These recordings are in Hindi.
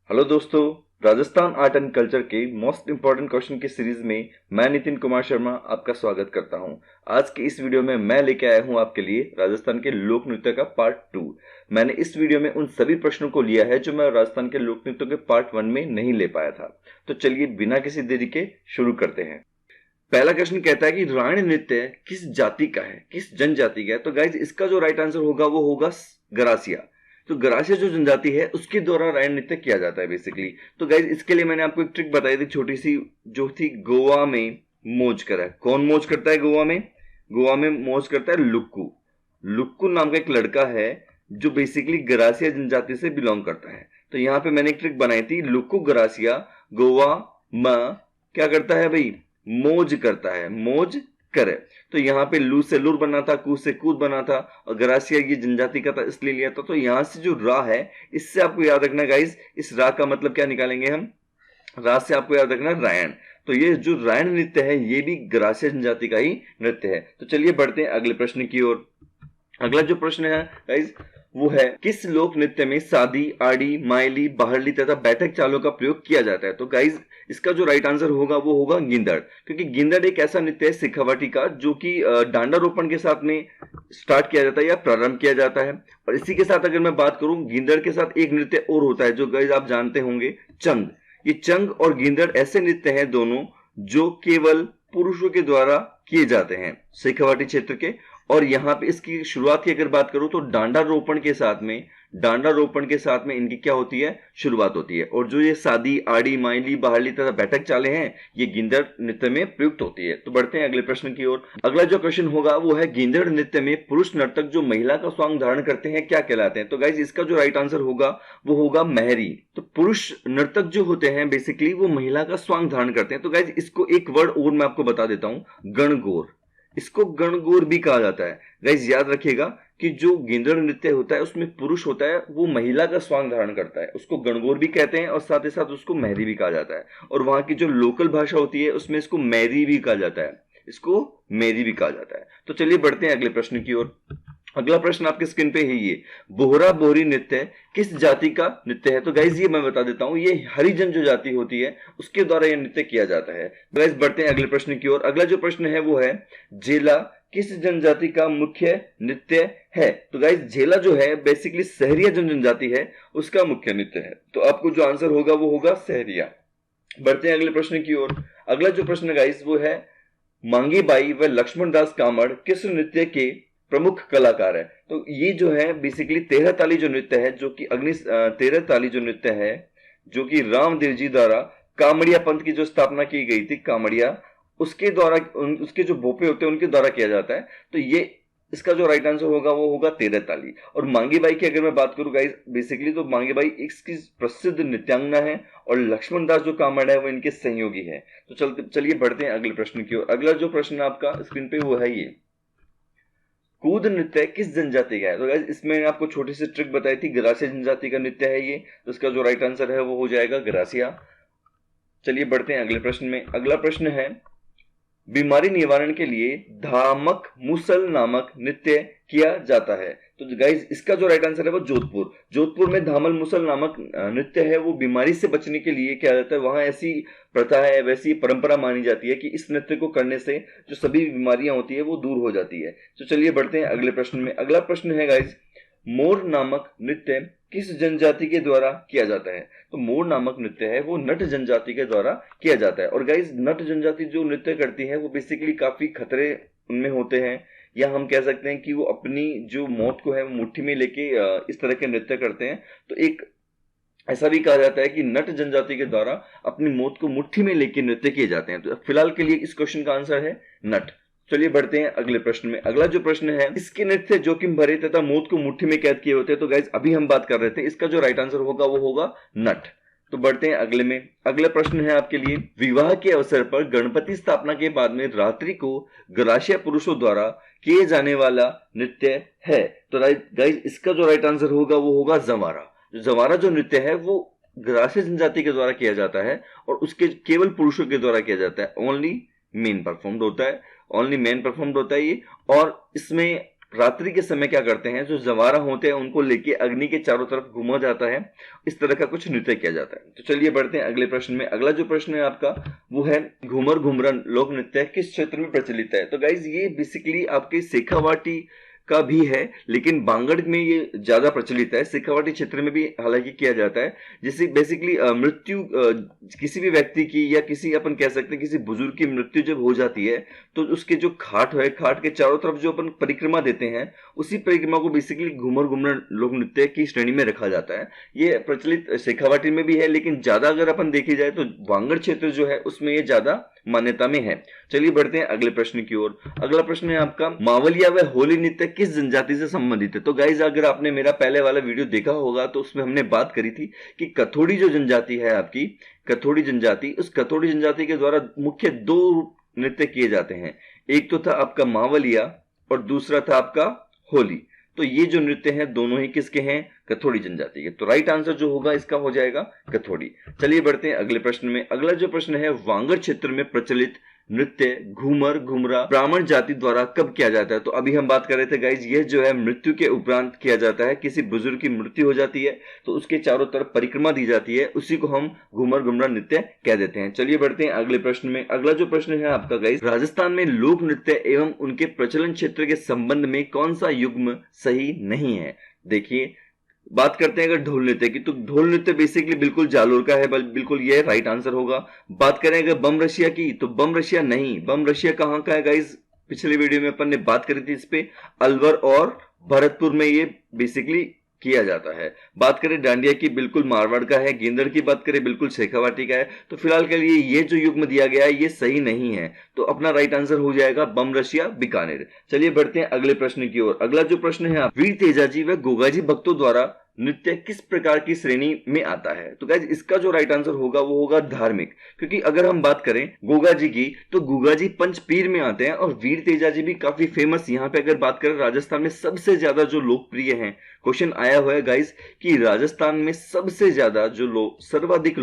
हेलो दोस्तों, राजस्थान आर्ट एंड कल्चर के मोस्ट इंपॉर्टेंट क्वेश्चन की सीरीज में मैं नितिन कुमार शर्मा आपका स्वागत करता हूं। आज की इस वीडियो में मैं लेके आया हूं आपके लिए राजस्थान के लोक नृत्य का पार्ट 2। मैंने इस वीडियो में उन सभी प्रश्नों को लिया है जो मैं राजस्थान के लोक नृत्यों के पार्ट 1 में नहीं ले पाया था। तो चलिए बिना किसी देरी के शुरू करते हैं। पहला क्वेश्चन कहता है कि राण नृत्य किस जाति का है, किस जनजाति का है। तो गाइज इसका जो राइट आंसर होगा वो होगा गरासिया। तो गरासिया जो जनजाति है उसके द्वारा रायन नृत्य किया जाता है बेसिकली। तो गाइज इसके लिए मैंने आपको एक ट्रिक बताई थी छोटी सी, जो थी गोवा में मौज करा। कौन मौज करता है गोवा में? गोवा में मौज करता है लुक्कू। लुक्कू नाम का एक लड़का है जो बेसिकली गरासिया जनजाति से बिलोंग करता है। तो यहाँ पे मैंने एक ट्रिक बनाई थी, लुक्कू गरासिया गोवा म क्या करता है भाई? मौज करता है, मौज करे। तो यहाँ पे लू से लुर बना था, कू से कूद बना था, और गरासिया ये जनजाति का था इसलिए लिया था। तो यहाँ से जो रा है इससे आपको याद रखना गाइस, इस रा का मतलब क्या निकालेंगे हम? रा से आपको याद रखना रायन। तो ये जो रायन नृत्य है ये भी गरासिया जनजाति का ही नृत्य है। तो चलिए बढ़ते हैं अगले प्रश्न की ओर। अगला जो प्रश्न है गाइस वो है, किस लोक नृत्य में सादी, आड़ी, मायली, बाहरली तथा बैठक चालों का प्रयोग किया जाता है? तो गाइस इसका जो राइट आंसर होगा वो होगा गिंदड़। क्योंकि गिंदड़ एक ऐसा नृत्य है सिखावटी का जो कि डांडा रोपण के साथ में स्टार्ट किया जाता है या प्रारंभ किया जाता है। और इसी के साथ अगर मैं बात करूं, गिंदड़ के साथ एक नृत्य और होता है जो गाइस आप जानते होंगे, चंग। ये चंग और गिंदड़ ऐसे नृत्य हैं दोनों जो केवल पुरुषों के द्वारा किए जाते हैं शेखावाटी क्षेत्र के। और यहाँ पे इसकी शुरुआत की अगर बात करूं तो डांडा रोपण के साथ में इनकी क्या होती है? शुरुआत होती है। और जो ये सादी, आड़ी, माइली, बाहरली तथा बैठक चालें हैं ये गिंदड़ नृत्य में प्रयुक्त होती है। तो बढ़ते हैं अगले प्रश्न की ओर। अगला जो क्वेश्चन होगा वो है, गिंदड़ नृत्य में पुरुष नर्तक जो महिला का स्वांग धारण करते हैं क्या कहलाते हैं? तो गाइज इसका जो राइट आंसर होगा वो होगा महरी। तो पुरुष नर्तक जो होते हैं बेसिकली वो महिला का स्वांग धारण करते हैं। तो गाइज इसको एक वर्ड और मैं आपको बता देता हूं, गणगौर। इसको गणगौर भी कहा जाता है। गाइस याद रखिएगा कि जो गिंदड़ नृत्य होता है उसमें पुरुष होता है, वो महिला का स्वांग धारण करता है, उसको गणगौर भी कहते हैं और साथ ही साथ उसको महरी भी कहा जाता है। और वहां की जो लोकल भाषा होती है उसमें इसको मैरी भी कहा जाता है, इसको मैरी भी कहा जाता है। तो चलिए बढ़ते हैं अगले प्रश्न की ओर। अगला प्रश्न आपके स्क्रीन पे है, ये बोहरा बोहरी नृत्य किस जाति का नृत्य है? तो गाइज ये मैं बता देता हूं, ये हरिजन जो जाति होती है उसके द्वारा यह नृत्य किया जाता है। गाइज बढ़ते हैं अगले प्रश्न की ओर। अगला जो प्रश्न है वो है, झेला किस जनजाति का मुख्य नृत्य है? तो गाइज झेला जो है बेसिकली सहरिया जो जनजाति है उसका मुख्य नृत्य है। तो आपको जो आंसर होगा वो होगा सहरिया। बढ़ते हैं अगले प्रश्न की ओर। अगला जो प्रश्न गाइज वो है, मांगी बाई व लक्ष्मण दास कामड़ किस नृत्य के प्रमुख कलाकार है? तो ये जो है बेसिकली 13 ताली जो नृत्य है, जो कि 13 ताली जो नृत्य है जो कि रामदेव जी द्वारा कामड़िया पंथ की जो स्थापना की गई थी, कामड़िया, उसके द्वारा उसके जो भोपे होते हैं उनके द्वारा किया जाता है। तो ये इसका जो राइट आंसर होगा वो होगा 13 ताली। और मांगी बाई की अगर मैं बात करूं गाइस बेसिकली, तो मांगी बाई इसकी प्रसिद्ध नृत्यांगना है और लक्ष्मण दास जो कामड़ है वो इनके सहयोगी है। तो चलिए बढ़ते हैं अगले प्रश्न की ओर। अगला जो प्रश्न आपका स्क्रीन पे वो है, ये कूद नृत्य किस जनजाति का है? तो गाइस इसमें आपको छोटी सी ट्रिक बताई थी, गरासिया जनजाति का नृत्य है ये। तो इसका जो राइट आंसर है वो हो जाएगा गरासिया। चलिए बढ़ते हैं अगले प्रश्न में। अगला प्रश्न है, बीमारी निवारण के लिए धामक मुसल नामक नृत्य किया जाता है। तो गाइज इसका जो राइट आंसर है वो जोधपुर में धामल मुसल नामक नृत्य है, वो बीमारी से बचने के लिए किया जाता है। वहां ऐसी प्रथा है, वैसी परंपरा मानी जाती है कि इस नृत्य को करने से जो सभी बीमारियां होती है वो दूर हो जाती है। तो चलिए बढ़ते हैं अगले प्रश्न में। अगला प्रश्न है गाइज, मोर नामक नृत्य किस जनजाति के द्वारा किया जाता है? तो मोर नामक नृत्य है वो नट जनजाति के द्वारा किया जाता है। और गाइज नट जनजाति जो नृत्य करती है वो बेसिकली काफी खतरे उनमें होते हैं, या हम कह सकते हैं कि वो अपनी जो मौत को है वो मुट्ठी में लेके इस तरह के नृत्य करते हैं। तो एक ऐसा भी कहा जाता है कि नट जनजाति के द्वारा अपनी मौत को मुट्ठी में लेके नृत्य किए जाते हैं। तो फिलहाल के लिए इस क्वेश्चन का आंसर है नट। चलिए बढ़ते हैं अगले प्रश्न में। अगला जो प्रश्न है, इसके नृत्य जोखिम भरे तथा मौत को मुट्ठी में कैद किए होते हैं। तो गाइज अभी हम बात कर रहे थे, इसका जो राइट आंसर होगा वो होगा नट। तो बढ़ते हैं अगले में। अगला प्रश्न है आपके लिए, विवाह के अवसर पर गणपति स्थापना के बाद में रात्रि को गरासिया पुरुषों द्वारा किए जाने वाला नृत्य है। तो गाइज इसका जो राइट आंसर होगा वो होगा जवारा। जवारा जो नृत्य है वो गरासिया जनजाति के द्वारा किया जाता है और उसके केवल पुरुषों के द्वारा किया जाता है। ओनली मेन परफॉर्म्ड होता है ये। और इसमें रात्रि के समय क्या करते हैं, जो जवारा होते हैं उनको लेके अग्नि के चारों तरफ घुमा जाता है, इस तरह का कुछ नृत्य किया जाता है। तो चलिए बढ़ते हैं अगले प्रश्न में। अगला जो प्रश्न है आपका वो है घूमर घुमरा लोक नृत्य किस क्षेत्र में प्रचलित है। तो गाइज ये बेसिकली आपके शेखावाटी का भी है, लेकिन बांगड़ में ये ज्यादा प्रचलित है। शेखावाटी क्षेत्र में भी हालांकि किया जाता है। जैसे बेसिकली मृत्यु किसी भी व्यक्ति की या किसी अपन कह सकते हैं किसी बुजुर्ग की मृत्यु जब हो जाती है तो उसके जो खाट है, खाट के चारों तरफ जो अपन परिक्रमा देते हैं, उसी परिक्रमा को बेसिकली घूमर घुमर लोक नृत्य की श्रेणी में रखा जाता है। ये प्रचलित शेखावाटी में भी है, लेकिन ज्यादा अगर अपन देखी जाए तो बांगड़ क्षेत्र जो है उसमें ये ज्यादा मान्यता में है। चलिए बढ़ते हैं अगले प्रश्न की ओर। अगला प्रश्न है आपका मावलिया व होली नृत्य किस जनजाति से संबंधित है। तो गाइज अगर आपने मेरा पहले वाला वीडियो देखा होगा तो उसमें हमने बात करी थी कि कथोड़ी जो जनजाति है आपकी, कथोड़ी जनजाति, उस कथोड़ी जनजाति के द्वारा मुख्य दो नृत्य किए जाते हैं। एक तो था आपका मावलिया और दूसरा था आपका होली। तो ये जो नृत्य हैं दोनों ही किसके हैं, कथोड़ी जनजाति के। तो राइट आंसर जो होगा इसका हो जाएगा कथोड़ी। चलिए बढ़ते हैं अगले प्रश्न में। अगला जो प्रश्न है वांगड़ क्षेत्र में प्रचलित नृत्य घूमर घुमरा ब्राह्मण जाति द्वारा कब किया जाता है। तो अभी हम बात कर रहे थे गाइज, यह जो है मृत्यु के उपरांत किया जाता है। किसी बुजुर्ग की मृत्यु हो जाती है तो उसके चारों तरफ परिक्रमा दी जाती है, उसी को हम घूमर घुमरा नृत्य कह देते हैं। चलिए बढ़ते हैं अगले प्रश्न में। अगला जो प्रश्न है आपका गाइज, राजस्थान में लोक नृत्य एवं उनके प्रचलन क्षेत्र के संबंध में कौन सा युग्म सही नहीं है। देखिए बात करते हैं अगर ढोल नृत्य की, तो ढोल नृत्य बेसिकली बिल्कुल जालोर का है, बिल्कुल ये राइट आंसर होगा। बात करें अगर बम रशिया की, तो बम रशिया नहीं। बम रशिया कहां का है गाइज, पिछले वीडियो में अपन ने बात करी थी इस पे, अलवर और भरतपुर में ये बेसिकली किया जाता है। बात करें डांडिया की, बिल्कुल मारवाड़ का है। गेंदड़ की बात करें बिल्कुल शेखावाटी का है। तो फिलहाल के लिए ये जो युग्म दिया गया है ये सही नहीं है, तो अपना राइट आंसर हो जाएगा बम रशिया बीकानेर। चलिए बढ़ते हैं अगले प्रश्न की ओर। अगला जो प्रश्न है वीर तेजाजी व गोगाजी भक्तों द्वारा नृत्य किस प्रकार की श्रेणी में आता है। तो गाइज इसका जो राइट आंसर होगा वो होगा धार्मिक, क्योंकि अगर हम बात करें गोगा जी की तो गोगा जी पंचपीर में आते हैं और वीर तेजा जी भी काफी फेमस। यहाँ पे अगर बात करें राजस्थान में सबसे ज्यादा जो लोकप्रिय हैं, क्वेश्चन आया हुआ है गाइज कि राजस्थान में सबसे ज्यादा जो सर्वाधिक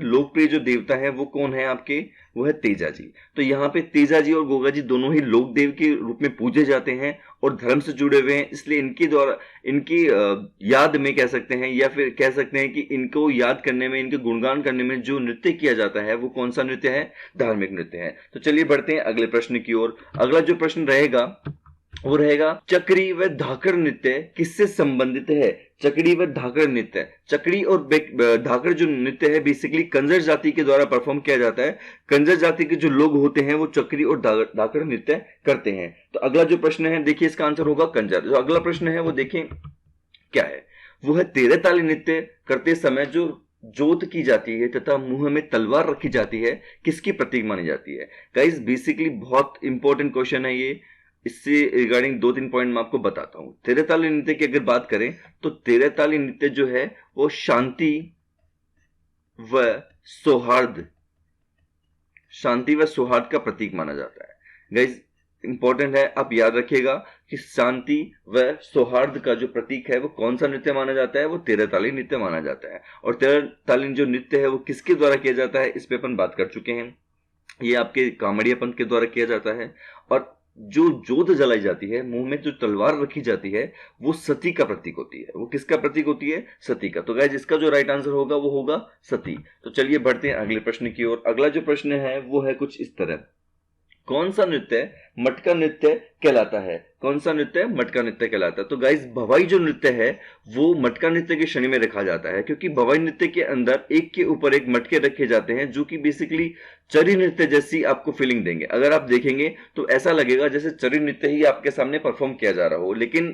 लोकप्रिय जो देवता है वो कौन है आपके, वो है तेजा जी। तो यहाँ पे तेजा जी और गोगा जी दोनों ही लोक देव के रूप में पूजे जाते हैं और धर्म से जुड़े हुए हैं, इसलिए इनके द्वारा इनकी याद में कह सकते हैं या फिर कह सकते हैं कि इनको याद करने में, इनके गुणगान करने में जो नृत्य किया जाता है वो कौन सा नृत्य है, धार्मिक नृत्य है। तो चलिए बढ़ते हैं अगले प्रश्न की ओर। अगला जो प्रश्न रहेगा वो रहेगा चक्री व धाकड़ नृत्य किससे संबंधित है। चकड़ी व धाकड़ नृत्य, चकड़ी और धाकड़ जो नृत्य है बेसिकली कंजर जाति के द्वारा परफॉर्म किया जाता है। कंजर जाति के जो लोग होते हैं वो चकड़ी और धाकड़ नृत्य करते हैं। तो अगला जो प्रश्न है देखिए इसका आंसर होगा कंजर। जो अगला प्रश्न है वो देखें क्या है, वो है तेरह ताली नृत्य करते समय जो जोत की जाती है तथा मुंह में तलवार रखी जाती है किसकी प्रतीक मानी जाती है। गाइस बेसिकली बहुत इंपॉर्टेंट क्वेश्चन है ये, इससे रिगार्डिंग 2-3 पॉइंट मैं आपको बताता हूं। तेरह ताली नृत्य की अगर बात करें तो तेरह ताली नृत्य जो है वो शांति व सौहार्द का प्रतीक माना जाता है। गाइस इंपॉर्टेंट है, आप याद रखिएगा कि शांति व सौहार्द का जो प्रतीक है वो कौन सा नृत्य माना जाता है, वो तेरह ताली नृत्य माना जाता है। और तेरह ताली जो नृत्य है वो किसके द्वारा किया जाता है इस पे अपन बात कर चुके हैं। ये आपके कामड़िया पंथ के द्वारा किया जाता है। और जो जोत जलाई जाती है, मुंह में जो तलवार रखी जाती है, वो सती का प्रतीक होती है। वो किसका प्रतीक होती है, सती का। तो गाइस इसका जो राइट आंसर होगा वो होगा सती। तो चलिए बढ़ते हैं अगले प्रश्न की ओर। अगला जो प्रश्न है वो है कुछ इस तरह, कौन सा नृत्य मटका नृत्य कहलाता है। कौन सा नृत्य मटका नृत्य कहलाता है। तो गाइस भवाई जो नृत्य है वो मटका नृत्य की श्रेणी में रखा जाता है, क्योंकि भवाई नृत्य के अंदर एक के ऊपर एक मटके रखे जाते हैं जो कि बेसिकली चरी नृत्य जैसी आपको फीलिंग देंगे। अगर आप देखेंगे तो ऐसा लगेगा जैसे चरी नृत्य ही आपके सामने परफॉर्म किया जा रहा हो, लेकिन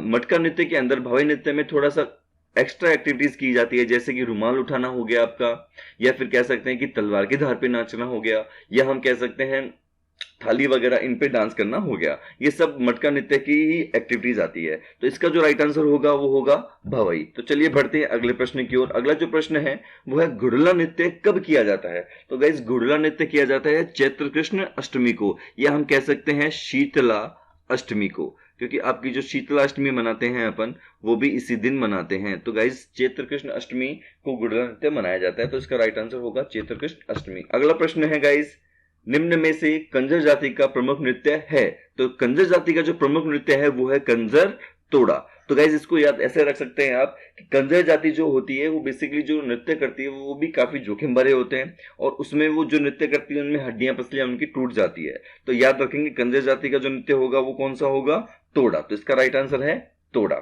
मटका नृत्य के अंदर भवाई नृत्य में थोड़ा सा एक्स्ट्रा एक्टिविटीज की जाती है, जैसे कि रुमाल उठाना हो गया आपका, या फिर कह सकते हैं कि तलवार की धार पे नाचना हो गया, या हम कह सकते हैं थाली वगैरह इन पे डांस करना हो गया। ये सब मटका नृत्य की ही एक्टिविटीज आती है। तो इसका जो राइट आंसर होगा वो होगा भवई। तो चलिए बढ़ते हैं अगले प्रश्न की ओर। अगला जो प्रश्न है वो है घुड़ला नृत्य कब किया जाता है। तो गाइस घुड़ला नृत्य किया जाता है चैत्र कृष्ण अष्टमी को, या हम कह सकते हैं शीतला अष्टमी को, क्योंकि आपकी जो शीतला अष्टमी मनाते हैं अपन वो भी इसी दिन मनाते हैं। तो गाइस चैत्र कृष्ण अष्टमी को घुड़ला नृत्य मनाया जाता है। तो इसका राइट आंसर होगा चैत्र कृष्ण अष्टमी। अगला प्रश्न है गाइस निम्न में से कंजर जाति का प्रमुख नृत्य है। तो कंजर जाति का जो प्रमुख नृत्य है वो है कंजर तोड़ा। तो गाइज इसको याद ऐसे रख सकते हैं आप कि कंजर जाति जो होती है वो बेसिकली जो नृत्य करती है वो भी काफी जोखिम भरे होते हैं, और उसमें वो जो नृत्य करती है उनमें हड्डियां पसलियां उनकी टूट जाती है। तो याद रखेंगे कंजर जाति का जो नृत्य होगा वो कौन सा होगा, तोड़ा। तो इसका राइट आंसर है तोड़ा।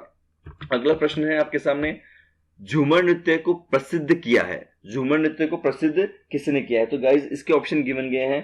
अगला प्रश्न है आपके सामने, झूमर नृत्य को प्रसिद्ध किया है। झूमर नृत्य को प्रसिद्ध किसने किया है? तो गाइज इसके ऑप्शन गिवन गए हैं,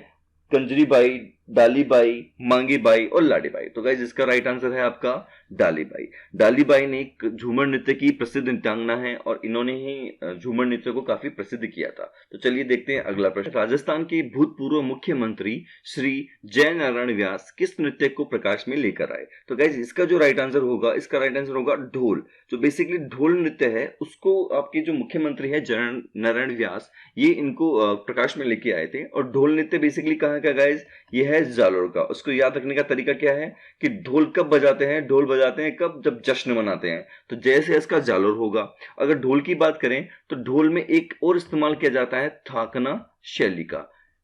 कंजरी बाई, डाली बाई, मांगी बाई और लाडी बाई। तो गाइज इसका राइट आंसर है आपका डाली बाई। डाली बाई ने एक झूमर नृत्य की प्रसिद्ध नृत्यांगना है और इन्होंने ही झूमर नृत्य को काफी प्रसिद्ध किया था। तो चलिए देखते हैं अगला प्रश्न। राजस्थान के भूतपूर्व मुख्यमंत्री श्री जय नारायण व्यास किस नृत्य को प्रकाश में लेकर आए? तो गाइज इसका जो राइट आंसर होगा, इसका राइट आंसर होगा ढोल। जो बेसिकली ढोल नृत्य है उसको आपके जो मुख्यमंत्री है जय नारायण व्यास, ये इनको प्रकाश में लेके आए थे। और ढोल नृत्य बेसिकली कहाँ का गाइज, ये है जालोर का। उसको याद रखने का तरीका क्या है कि ढोल कब बजाते हैं, ढोल बजाते हैं कब, जब जश्न मनाते हैं। तो जैसे इसका जालोर होगा। अगर ढोल की बात करें तो ढोल में एक और इस्तेमाल किया जाता है थाकना शैली का।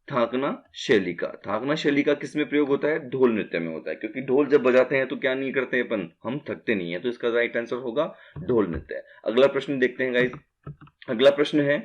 थाकना शैली का, थाकना शैली का किस में प्रयोग होता है? ढोल नृत्य में होता है, क्योंकि ढोल जब बजाते हैं तो क्या नहीं करते अपन, हम थकते नहीं है। तो इसका राइट आंसर होगा ढोल नृत्य। अगला प्रश्न देखते हैं गाइस। अगला प्रश्न है,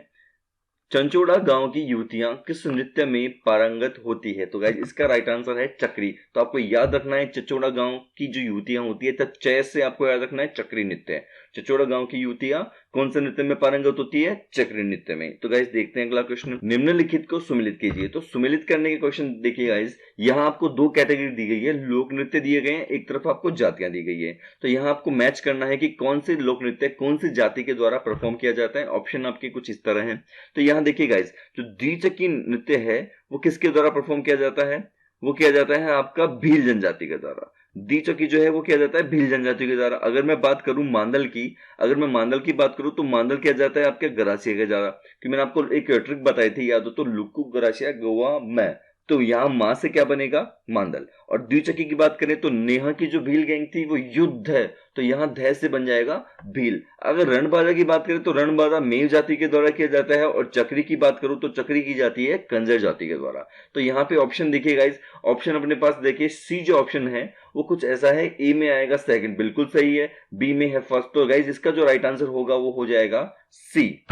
चंचोड़ा गांव की युवतियां किस नृत्य में पारंगत होती है? तो गाइस इसका राइट आंसर है चक्री। तो आपको याद रखना है चचोड़ा गांव की जो युवतियां होती है, तो चय से आपको याद रखना है चक्री नृत्य। चचोड़ा गांव की युवतियां कौन से नृत्य में पारंगत होती है? चक्री नृत्य में। तो गाइस देखते हैं अगला क्वेश्चन, निम्नलिखित को सुमिलित कीजिए। तो सुमिलित करने के क्वेश्चन देखिए गाइस, यहाँ आपको दो कैटेगरी दी गई है, लोक नृत्य दिए गए हैं, एक तरफ आपको जातियां दी गई है। तो यहाँ आपको मैच करना है कि कौन से लोक नृत्य कौन सी जाति के द्वारा परफॉर्म किया जाता है। ऑप्शन आपके कुछ इस तरह है। तो यहाँ देखिए गाइस, जो द्विचक्री नृत्य है वो किसके द्वारा परफॉर्म किया जाता है? वो किया जाता है आपका भील जनजाति के द्वारा। द्विचक्री जो है वो किया जाता है भील जनजाति के द्वारा। अगर मैं बात करूं मांदल की, अगर मैं मांदल की बात करूं तो मांदल किया जाता है आपके गरासिया के द्वारा। कि मैंने आपको एक ट्रिक बताई थी, याद हो तो, लुक्कू गरासिया गोवा मैं। तो यहां मां से क्या बनेगा? मांदल। और द्विचक्री की बात करें तो नेहा की जो भील गैंग थी वो युद्ध है, तो यहां धै से बन जाएगा भील। अगर रणबाजा की बात करें तो रणबाजा मेव जाति के द्वारा किया जाता है, और चक्री की बात करूं तो चक्री की जाती है कंजर जाति के द्वारा। तो यहाँ पे ऑप्शन देखिए गाइस, ऑप्शन अपने पास देखिए, सी जो ऑप्शन है वो कुछ ऐसा है, ए में आएगा सेकंड, बिल्कुल सही है, बी में है फर्स्ट। तो गाइस इसका जो राइट आंसर होगा वो हो जाएगा सी।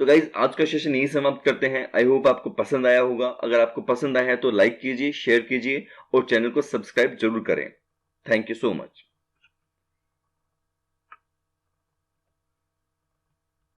तो गाइज आज का सेशन यही समाप्त करते हैं। आई होप आपको पसंद आया होगा। अगर आपको पसंद आया है तो लाइक कीजिए, शेयर कीजिए और चैनल को सब्सक्राइब जरूर करें। Thank you so much.